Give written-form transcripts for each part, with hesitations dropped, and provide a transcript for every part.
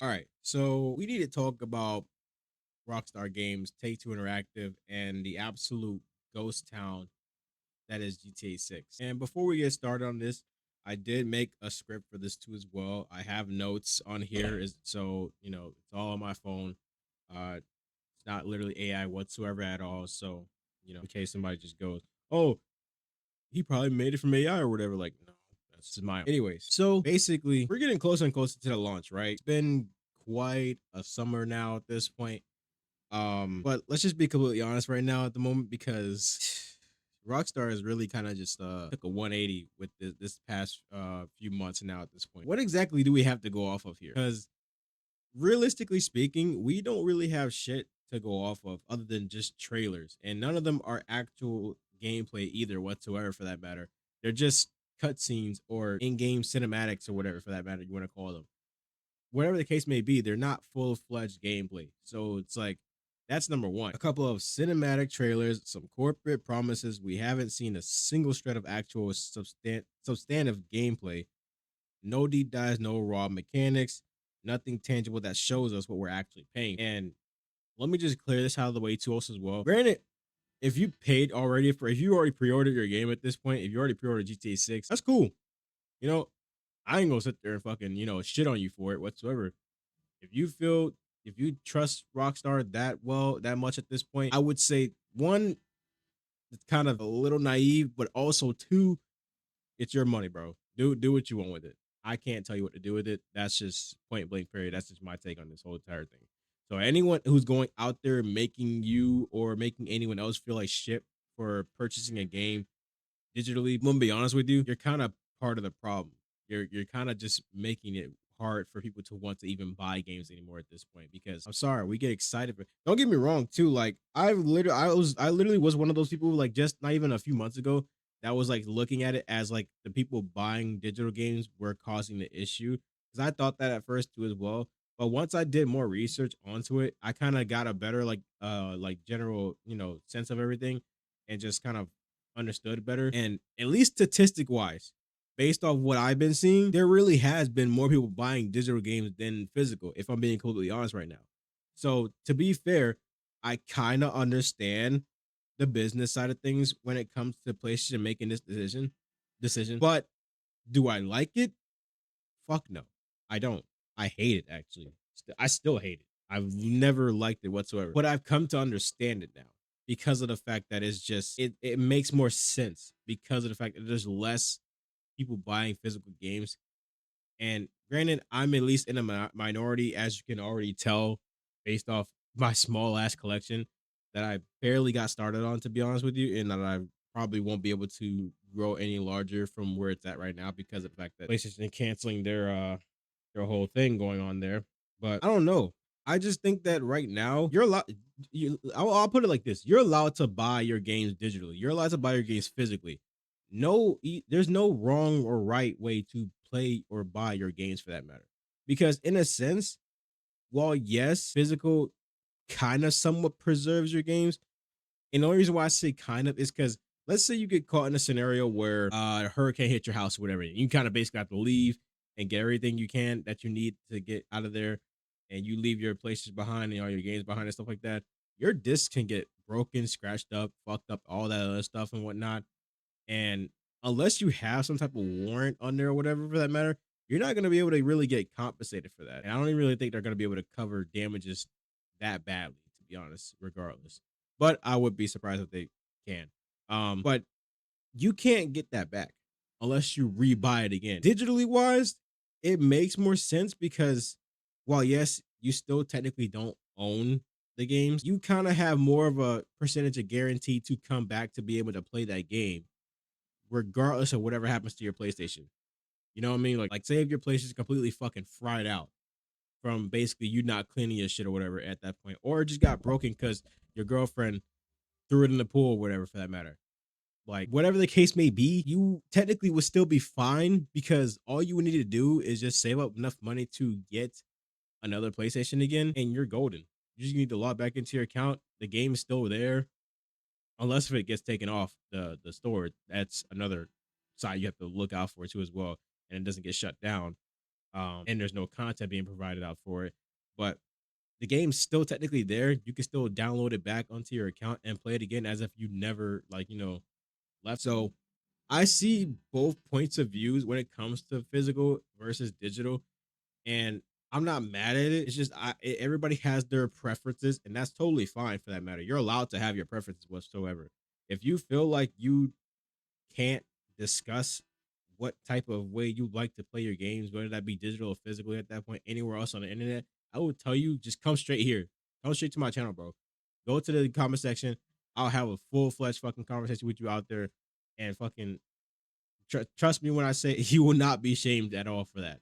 All right, so we need to talk about Rockstar Games, Take Two Interactive, and the absolute ghost town that is GTA 6. And before we get started on this, I did make a script for this too as well. I have notes on here, is so it's all on my phone. It's not literally AI whatsoever at all. So in case somebody just goes, "Oh, he probably made it from AI or whatever," like no, that's just my. Anyways, so basically, we're getting closer and closer to the launch, right? It's been quite a summer now at this point. But let's just be completely honest right now at the moment because Rockstar has really kind of just took a 180 with this past few months now at this point. What exactly do we have to go off of here? Because realistically speaking, we don't really have shit to go off of other than just trailers, and none of them are actual gameplay either whatsoever for that matter. They're just cutscenes or in-game cinematics or whatever for that matter you want to call them. Whatever the case may be, they're not full-fledged gameplay. So it's like that's number one. A couple of cinematic trailers, some corporate promises. We haven't seen a single shred of actual substantive gameplay. No deep dives, no raw mechanics, nothing tangible that shows us what we're actually paying. And let me just clear this out of the way too also as well. Granted, if you paid already if you already pre-ordered your game at this point, if you already pre-ordered GTA 6, that's cool. You know, I ain't gonna sit there and fucking, shit on you for it whatsoever. If you feel if you trust Rockstar that well, that much at this point, I would say one, it's kind of a little naive, but also two, it's your money, bro. Do what you want with it. I can't tell you what to do with it. That's just point blank period. That's just my take on this whole entire thing. So anyone who's going out there making you or making anyone else feel like shit for purchasing a game digitally, I'm gonna be honest with you, you're kind of part of the problem. You're kind of just making it hard for people to want to even buy games anymore at this point because I'm sorry, we get excited, but don't get me wrong too. Like I literally was one of those people like just not even a few months ago that was like looking at it as like the people buying digital games were causing the issue because I thought that at first too as well. But once I did more research onto it, I kind of got a better like general sense of everything and just kind of understood better. And at least statistic wise, based off what I've been seeing, there really has been more people buying digital games than physical, if I'm being completely honest right now. So to be fair, I kind of understand the business side of things when it comes to PlayStation making this decision. But do I like it? Fuck no. I don't. I hate it actually. I still hate it. I've never liked it whatsoever. But I've come to understand it now because of the fact that it makes more sense because of the fact that there's less people buying physical games. And granted, I'm at least in a minority, as you can already tell, based off my small ass collection that I barely got started on, to be honest with you, and that I probably won't be able to grow any larger from where it's at right now because of the fact that PlayStation canceling their whole thing going on there. But I don't know. I just think that right now you're allowed. I'll put it like this: you're allowed to buy your games digitally. You're allowed to buy your games physically. There's no wrong or right way to play or buy your games for that matter. Because in a sense, while yes, physical kind of somewhat preserves your games, and the only reason why I say kind of is because let's say you get caught in a scenario where a hurricane hit your house or whatever. You kind of basically have to leave and get everything you can that you need to get out of there, and you leave your places behind and all your games behind and stuff like that. Your disc can get broken, scratched up, fucked up, all that other stuff and whatnot. And unless you have some type of warrant on there or whatever for that matter, you're not going to be able to really get compensated for that. And I don't even really think they're going to be able to cover damages that badly, to be honest, regardless. But I would be surprised if they can. But you can't get that back unless you rebuy it again. Digitally wise, it makes more sense because while yes, you still technically don't own the games, you kind of have more of a percentage of guarantee to come back to be able to play that game regardless of whatever happens to your PlayStation. You know what I mean? Like say if your PlayStation completely fucking fried out from basically you not cleaning your shit or whatever at that point, or it just got broken because your girlfriend threw it in the pool or whatever for that matter. Like whatever the case may be, you technically would still be fine because all you would need to do is just save up enough money to get another PlayStation again, and you're golden. You just need to log back into your account. The game is still there unless if it gets taken off the store. That's another side you have to look out for too as well, and it doesn't get shut down. and there's no content being provided out for it. But the game's still technically there. You can still download it back onto your account and play it again as if you never left. So I see both points of views when it comes to physical versus digital, and I'm not mad at it. It's just everybody has their preferences, and that's totally fine for that matter. You're allowed to have your preferences whatsoever. If you feel like you can't discuss what type of way you like to play your games, whether that be digital or physically at that point, anywhere else on the internet, I would tell you just come straight here. Come straight to my channel, bro. Go to the comment section. I'll have a full fledged fucking conversation with you out there, and fucking trust me when I say you will not be shamed at all for that.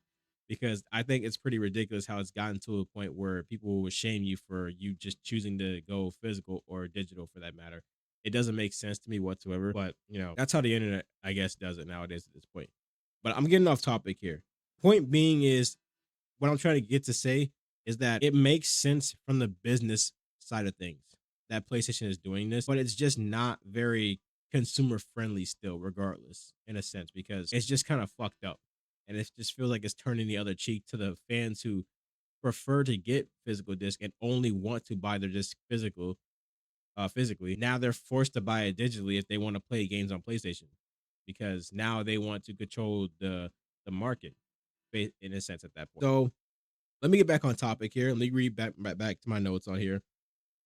Because I think it's pretty ridiculous how it's gotten to a point where people will shame you for you just choosing to go physical or digital for that matter. It doesn't make sense to me whatsoever. But that's how the internet, I guess, does it nowadays at this point. But I'm getting off topic here. Point being is what I'm trying to get to say is that it makes sense from the business side of things that PlayStation is doing this, but it's just not very consumer friendly still, regardless, in a sense, because it's just kind of fucked up. And it just feels like it's turning the other cheek to the fans who prefer to get physical disc and only want to buy their disc physically. Now they're forced to buy it digitally if they want to play games on PlayStation, because now they want to control the market in a sense at that point. So let me get back on topic here. Let me read back to my notes on here.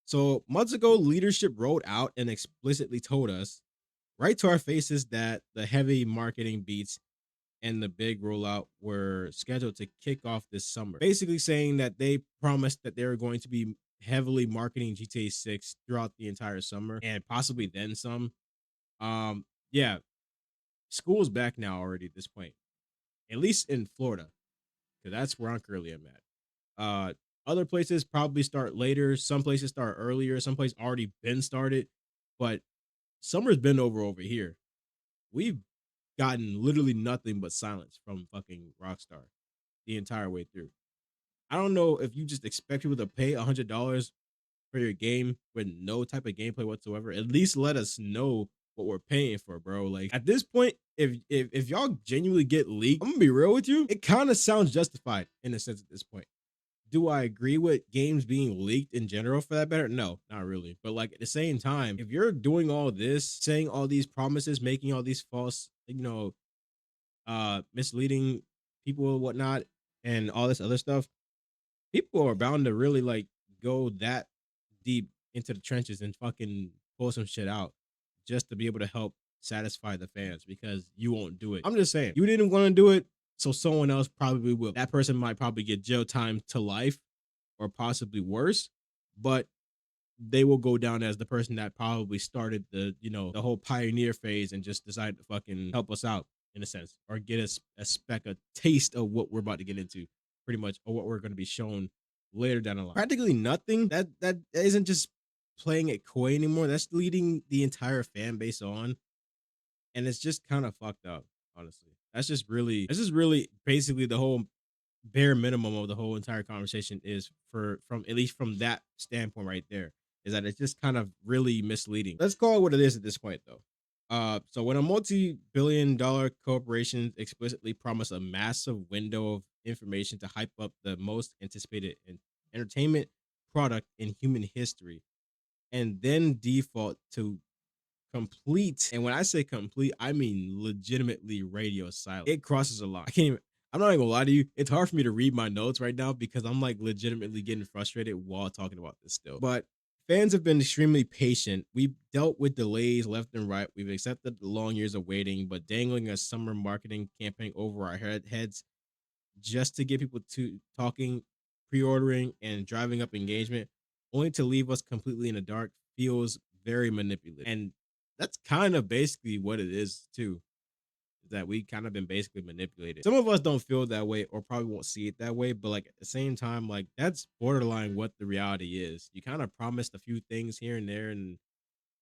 So months ago, leadership rolled out and explicitly told us right to our faces that the heavy marketing beats and the big rollout were scheduled to kick off this summer. Basically saying that they promised that they were going to be heavily marketing GTA 6 throughout the entire summer and possibly then some. Yeah, school's back now already at this point, at least in Florida, because that's where I'm currently am at. Other places probably start later. Some places start earlier. Some places already been started, but summer's been over here. We've gotten literally nothing but silence from fucking Rockstar the entire way through. I don't know if you just expect people to pay $100 for your game with no type of gameplay whatsoever. At least let us know what we're paying for, bro. Like at this point, if y'all genuinely get leaked, I'm gonna be real with you. It kind of sounds justified in a sense at this point. Do I agree with games being leaked in general for that matter? No, not really. But like at the same time, if you're doing all this, saying all these promises, making all these false, misleading people and whatnot, and all this other stuff, people are bound to really like go that deep into the trenches and fucking pull some shit out just to be able to help satisfy the fans because you won't do it. I'm just saying, you didn't want to do it, so someone else probably will. That person might probably get jail time to life or possibly worse, but they will go down as the person that probably started the whole pioneer phase and just decided to fucking help us out in a sense or get us a taste of what we're about to get into pretty much, or what we're going to be shown later down the line. Practically nothing that isn't just playing it coy anymore. That's leading the entire fan base on, and it's just kind of fucked up, honestly. This is really basically the whole bare minimum of the whole entire conversation is from at least from that standpoint right there, is that it's just kind of really misleading. Let's call it what it is at this point though. So when a multi-billion-dollar corporation explicitly promise a massive window of information to hype up the most anticipated entertainment product in human history, and then default to complete, and when I say complete, I mean legitimately radio silent, it crosses a line. I'm not even gonna lie to you. It's hard for me to read my notes right now because I'm like legitimately getting frustrated while talking about this still. But fans have been extremely patient. We've dealt with delays left and right. We've accepted the long years of waiting, but dangling a summer marketing campaign over our heads just to get people to talking, pre-ordering, and driving up engagement, only to leave us completely in the dark, feels very manipulative. And that's kind of basically what it is too. That we kind of been basically manipulated. Some of us don't feel that way or probably won't see it that way, but like at the same time, like that's borderline what the reality is. You kind of promised a few things here and there, and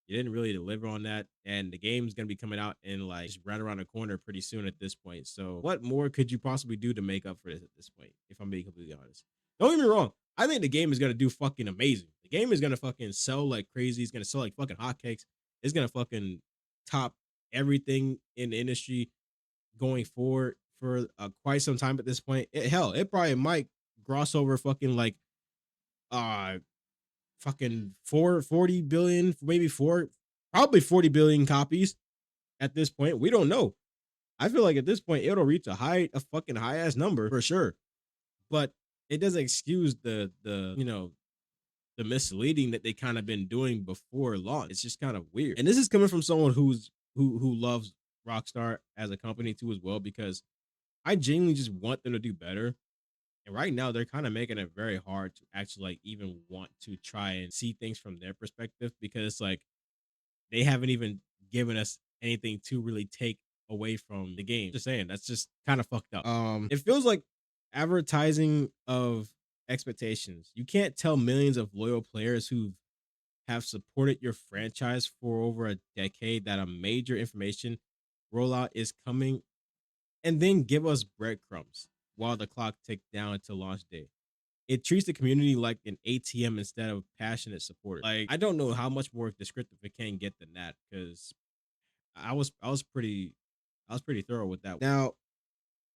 you didn't really deliver on that. And the game's gonna be coming out in like just right around the corner pretty soon at this point. So what more could you possibly do to make up for this at this point? If I'm being completely honest, don't get me wrong. I think the game is gonna do fucking amazing. The game is gonna fucking sell like crazy. It's gonna sell like fucking hotcakes. It's gonna fucking top everything in the industry going forward for quite some time at this point. Hell, it probably might gross over fucking like uh fucking 40 billion, maybe four, probably 40 billion copies at this point. We don't know. I feel like at this point it'll reach a fucking high ass number for sure. But it doesn't excuse the misleading that they kind of been doing before launch. It's just kind of weird. And this is coming from someone who loves Rockstar as a company too as well, because I genuinely just want them to do better. And right now they're kind of making it very hard to actually like even want to try and see things from their perspective, because it's like they haven't even given us anything to really take away from the game. Just saying, that's just kind of fucked up. It feels like advertising of expectations. You can't tell millions of loyal players who have supported your franchise for over a decade that a major information rollout is coming, and then give us breadcrumbs while the clock ticks down to launch day. It treats the community like an ATM instead of passionate supporters. Like, I don't know how much more descriptive it can get than that, because I was pretty thorough with that. Now,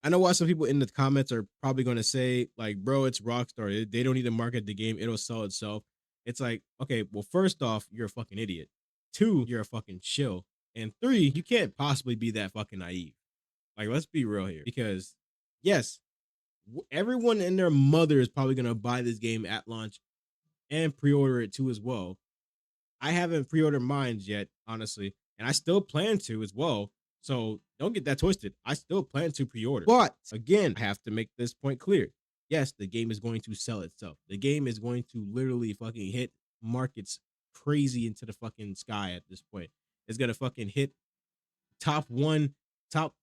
I know why some people in the comments are probably going to say, like, bro, it's Rockstar. They don't need to market the game. It'll sell itself. It's like, okay, well, first off, you're a fucking idiot. Two, you're a fucking shill. And three, you can't possibly be that fucking naive. Like, let's be real here. Because, yes, everyone and their mother is probably going to buy this game at launch and pre-order it too as well. I haven't pre-ordered mine yet, honestly, and I still plan to as well. So don't get that twisted. I still plan to pre-order. But again, I have to make this point clear. Yes, the game is going to sell itself. The game is going to literally fucking hit markets crazy into the fucking sky at this point. It's gonna fucking hit top one, top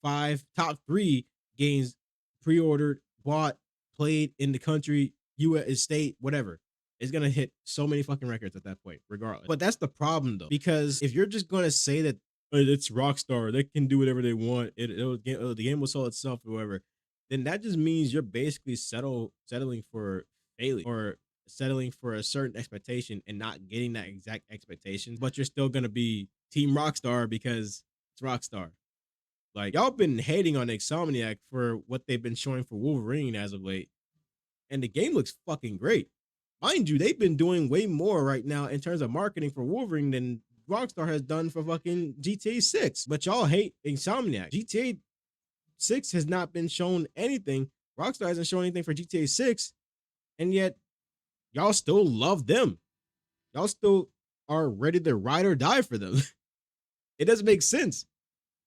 five, top three games pre-ordered, bought, played in the country, U.S. state, whatever. It's gonna hit so many fucking records at that point, regardless. But that's the problem though, because if you're just gonna say that it's Rockstar, they can do whatever they want, the game will sell itself or whatever, then that just means you're basically settling for failure, or settling for a certain expectation and not getting that exact expectation. But you're still gonna be Team Rockstar because it's Rockstar. Like, y'all been hating on Insomniac for what they've been showing for Wolverine as of late, and the game looks fucking great. Mind you, they've been doing way more right now in terms of marketing for Wolverine than Rockstar has done for fucking GTA 6. But y'all hate Insomniac. GTA 6 has not been shown anything. Rockstar hasn't shown anything for GTA 6, and yet y'all still love them. Y'all still are ready to ride or die for them. It doesn't make sense.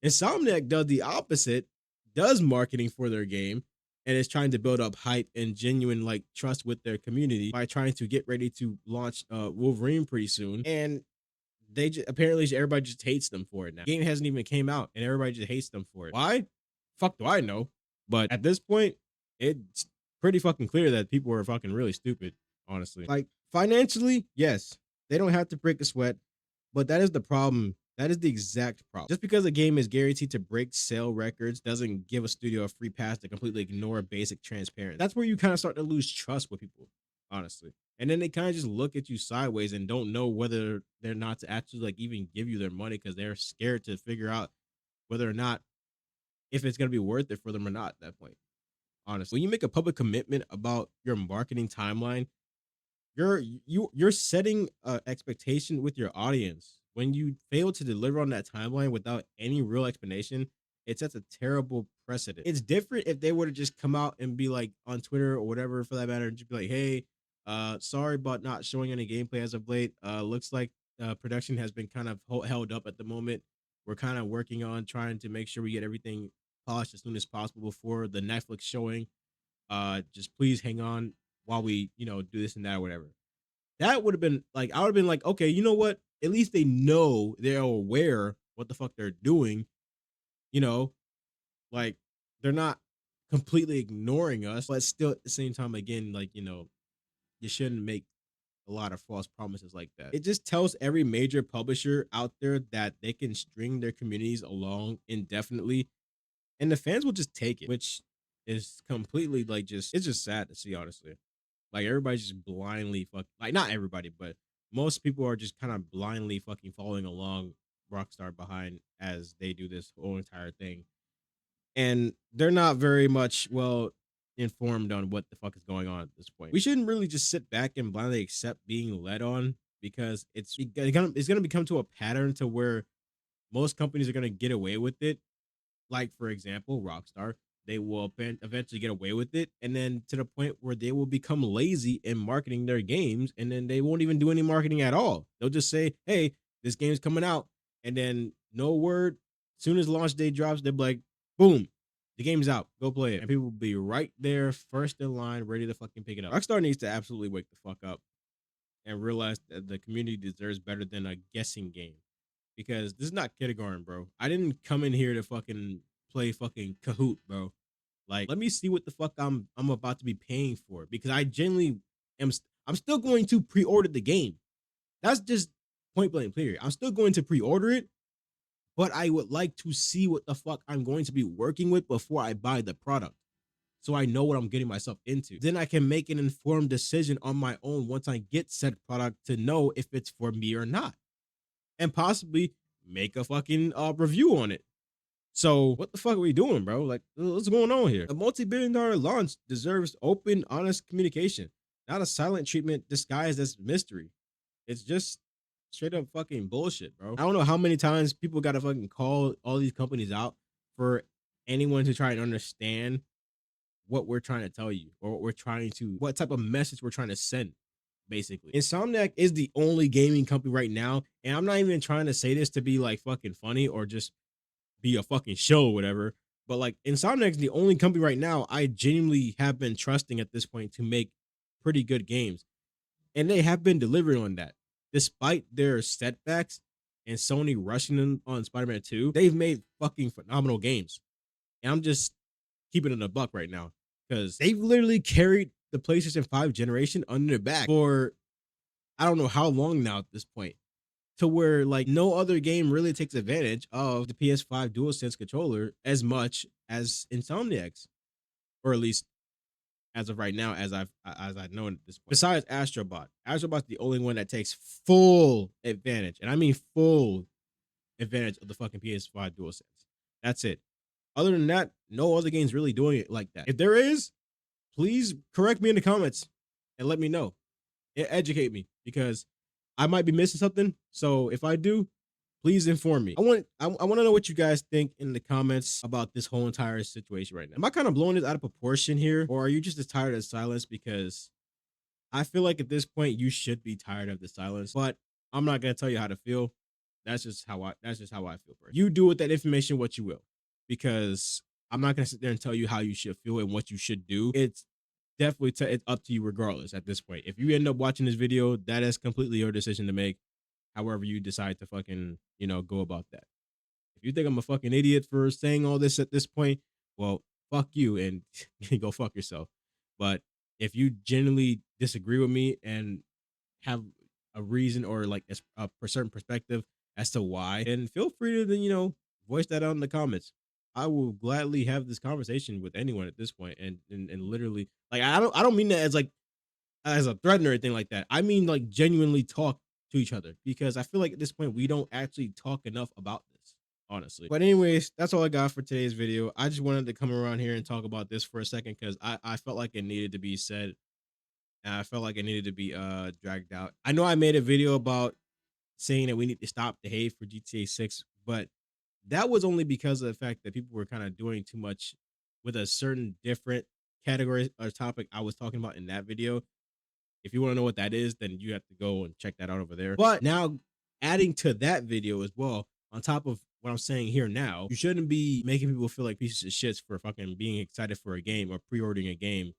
Insomniac does the opposite, does marketing for their game, and is trying to build up hype and genuine like trust with their community by trying to get ready to launch Wolverine pretty soon. And apparently everybody just hates them for it now. The game hasn't even came out, and everybody just hates them for it. Why? Fuck do I know? But at this point, it's pretty fucking clear that people are fucking really stupid, honestly. Like, financially, yes, they don't have to break a sweat, but that is the problem. That is the exact problem. Just because a game is guaranteed to break sale records doesn't give a studio a free pass to completely ignore basic transparency. That's where you kind of start to lose trust with people, honestly. And then they kind of just look at you sideways and don't know whether they're not to actually like even give you their money, because they're scared to figure out whether or not if it's going to be worth it for them or not at that point. Honestly, when you make a public commitment about your marketing timeline, you're setting an expectation with your audience. When you fail to deliver on that timeline without any real explanation, it sets a terrible precedent. It's different if they were to just come out and be like on Twitter or whatever for that matter, and just be like, hey, sorry about not showing any gameplay as of late. Looks like production has been kind of held up at the moment. We're kind of working on trying to make sure we get everything polished as soon as possible before the Netflix showing. Just please hang on while we, do this and that or whatever. That would have been like, I would have been like, okay, you know what? At least they know, they're aware what the fuck they're doing. You know, like, they're not completely ignoring us, but still at the same time, again, like, you shouldn't make a lot of false promises like that. It just tells every major publisher out there that they can string their communities along indefinitely, and the fans will just take it, which is completely like it's just sad to see, honestly. Like, everybody's just blindly like, not everybody, but most people are just kind of blindly fucking following along Rockstar behind as they do this whole entire thing. and they're not very much well informed on what the fuck is going on at this point. We shouldn't really just sit back and blindly accept being led on, because it's gonna become to a pattern to where most companies are gonna get away with it. Like, for example, Rockstar, they will eventually get away with it, and then to the point where they will become lazy in marketing their games, and then they won't even do any marketing at all. They'll just say, "Hey, this game's coming out," and then no word. Soon as launch day drops, they'll be like, "Boom, the game's out. Go play it," and people will be right there, first in line, ready to fucking pick it up. Rockstar needs to absolutely wake the fuck up and realize that the community deserves better than a guessing game, because this is not kindergarten, bro. I didn't come in here to fucking play fucking Kahoot, bro. Like, let me see what the fuck I'm about to be paying for, because I genuinely I'm still going to pre-order the game. That's just point blank period. I'm still going to pre-order it, but I would like to see what the fuck I'm going to be working with before I buy the product, so I know what I'm getting myself into. Then I can make an informed decision on my own once I get said product to know if it's for me or not, and possibly make a fucking review on it. So what the fuck are we doing, bro? Like, what's going on here? A multi-billion-dollar launch deserves open, honest communication, not a silent treatment disguised as mystery. It's just straight up fucking bullshit, bro. I don't know how many times people gotta fucking call all these companies out for anyone to try and understand what we're trying to tell you, or what type of message we're trying to send. Basically, Insomniac is the only gaming company right now, and I'm not even trying to say this to be like fucking funny or just be a fucking show or whatever. But like, Insomniac is the only company right now I genuinely have been trusting at this point to make pretty good games. And they have been delivering on that. Despite their setbacks and Sony rushing them on Spider-Man 2, they've made fucking phenomenal games. And I'm just keeping it a buck right now, because they've literally carried the PlayStation 5 generation under their back for I don't know how long now at this point, to where like no other game really takes advantage of the PS5 DualSense controller as much as Insomniac's, or at least as of right now, as I know at this point. Besides Astrobot, Astrobot's the only one that takes full advantage, and I mean full advantage of the fucking PS5 DualSense. That's it. Other than that, no other game's really doing it like that. If there is, please correct me in the comments and let me know. Educate me, because I might be missing something. So if I do, please inform me. I want to know what you guys think in the comments about this whole entire situation right now. Am I kind of blowing this out of proportion here, or are you just as tired of silence? Because I feel like at this point you should be tired of the silence, but I'm not gonna tell you how to feel. That's just how I feel. You do with that information what you will, because I'm not gonna sit there and tell you how you should feel and what you should do. It's definitely it's up to you regardless at this point. If you end up watching this video, that is completely your decision to make. However you decide to fucking, go about that. If you think I'm a fucking idiot for saying all this at this point, well, fuck you and go fuck yourself. But if you genuinely disagree with me and have a reason, or like a certain perspective as to why, then feel free to then, voice that out in the comments. I will gladly have this conversation with anyone at this point, and literally, like, I don't mean that as like as a threat or anything like that. I mean like genuinely talk to each other, because I feel like at this point we don't actually talk enough about this, honestly. But anyways, that's all I got for today's video. I just wanted to come around here and talk about this for a second, because I felt like it needed to be said, and I felt like it needed to be dragged out. I know I made a video about saying that we need to stop the hate for GTA 6, but that was only because of the fact that people were kind of doing too much with a certain different category or topic I was talking about in that video. If you want to know what that is, then you have to go and check that out over there. But now, adding to that video as well, on top of what I'm saying here now, you shouldn't be making people feel like pieces of shits for fucking being excited for a game or pre-ordering a game,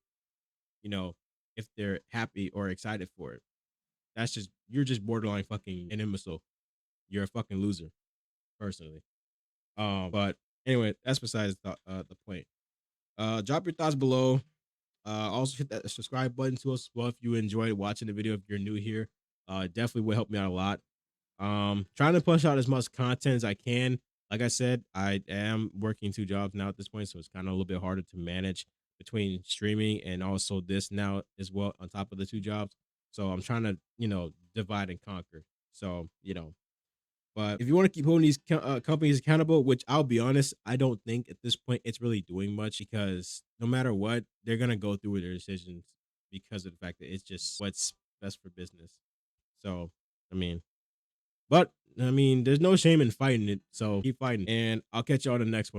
you know, if they're happy or excited for it. You're just borderline fucking an imbecile. You're a fucking loser, personally. But anyway, that's besides the point. Drop your thoughts below. Also hit that subscribe button to us as well if you enjoyed watching the video. If you're new here, definitely will help me out a lot. Trying to push out as much content as I can. Like I said, I am working 2 jobs now at this point, so it's kind of a little bit harder to manage between streaming and also this now as well on top of the 2 jobs. So I'm trying to, divide and conquer. So, But if you want to keep holding these companies accountable, which I'll be honest, I don't think at this point it's really doing much, because no matter what, they're gonna go through with their decisions because of the fact that it's just what's best for business. So, I mean, but I mean, there's no shame in fighting it. So keep fighting, and I'll catch you on the next one.